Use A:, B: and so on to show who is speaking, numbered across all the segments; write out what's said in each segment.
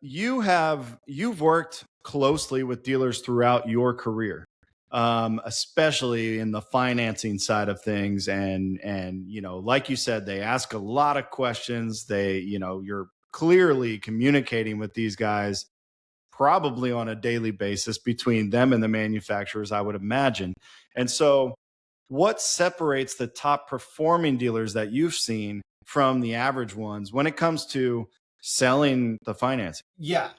A: You've worked closely with dealers throughout your career, especially in the financing side of things, and like you said, they ask a lot of questions. You're clearly communicating with these guys probably on a daily basis between them and the manufacturers, I would imagine. And so, what separates the top performing dealers that you've seen from the average ones when it comes to selling the financing?
B: Yeah,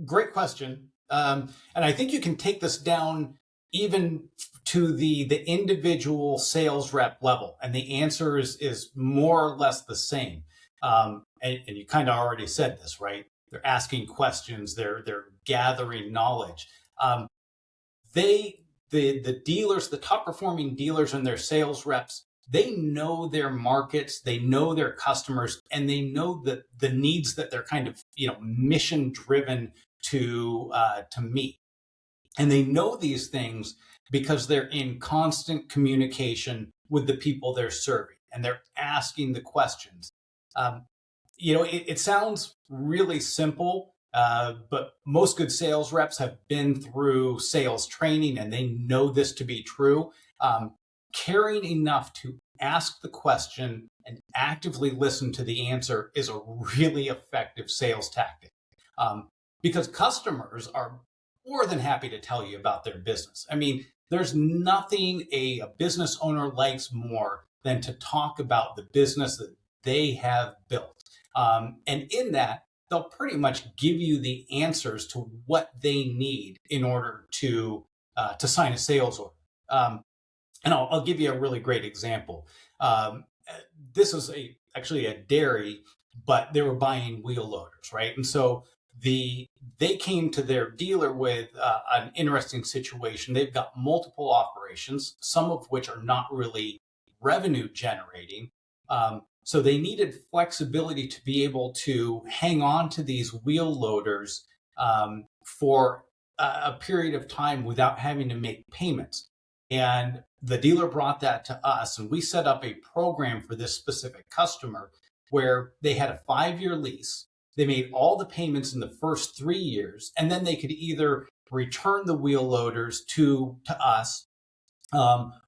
B: great question. And I think you can take this down even to the individual sales rep level, and the answer is more or less the same. And you kind of already said this, right? They're asking questions, they're gathering knowledge. Um, they the dealers, the top performing dealers and their sales reps, they know their markets, they know their customers, and they know the needs that they're kind of mission driven to meet. And they know these things because they're in constant communication with the people they're serving, and they're asking the questions. Um, it sounds really simple, but most good sales reps have been through sales training and they know this to be true. Caring enough to ask the question and actively listen to the answer is a really effective sales tactic, because customers are more than happy to tell you about their business. I mean, there's nothing a business owner likes more than to talk about the business that they have built. And in that, they'll pretty much give you the answers to what they need in order to sign a sales order. And I'll give you a really great example. This is actually a dairy, but they were buying wheel loaders, right? And so they came to their dealer with an interesting situation. They've got multiple operations, some of which are not really revenue generating. So they needed flexibility to be able to hang on to these wheel loaders for a period of time without having to make payments. And the dealer brought that to us, and we set up a program for this specific customer where they had a 5-year lease. They made all the payments in the first 3 years, and then they could either return the wheel loaders to us,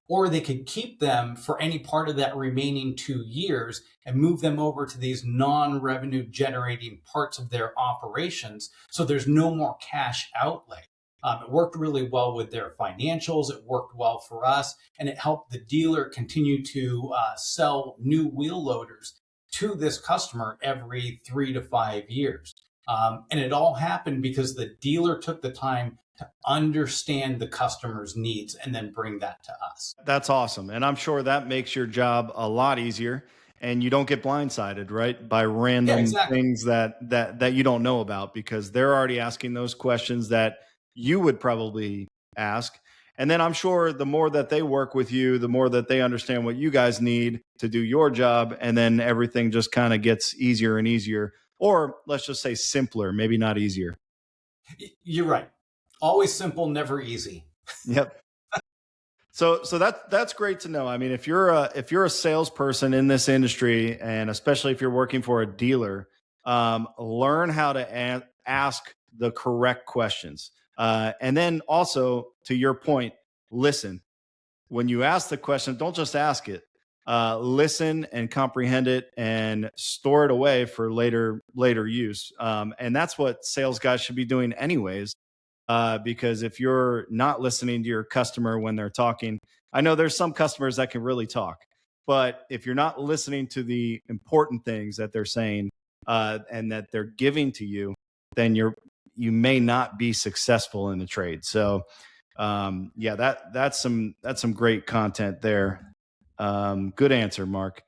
B: or they could keep them for any part of that remaining 2 years and move them over to these non-revenue generating parts of their operations. So there's no more cash outlay. It worked really well with their financials. It worked well for us, and it helped the dealer continue to sell new wheel loaders to this customer every 3 to 5 years. And it all happened because the dealer took the time to understand the customer's needs and then bring that to us.
A: That's awesome. And I'm sure that makes your job a lot easier, and you don't get blindsided, right, by
B: Yeah,
A: random
B: exactly.
A: things that you don't know about, because they're already asking those questions that you would probably ask. And then I'm sure the more that they work with you, the more that they understand what you guys need to do your job, and then everything just kind of gets easier and easier, or let's just say simpler, maybe not easier.
B: You're right. Always simple, never easy.
A: Yep. So that's great to know. I mean, if you're a salesperson in this industry, and especially if you're working for a dealer, learn how to ask the correct questions, and then also, to your point, listen. When you ask the question, don't just ask it. Listen and comprehend it, and store it away for later use. And that's what sales guys should be doing, anyways, because if you're not listening to your customer when they're talking, I know there's some customers that can really talk, but if you're not listening to the important things that they're saying, and that they're giving to you, then you may not be successful in the trade. So, yeah, that's some great content there. Good answer, Mark.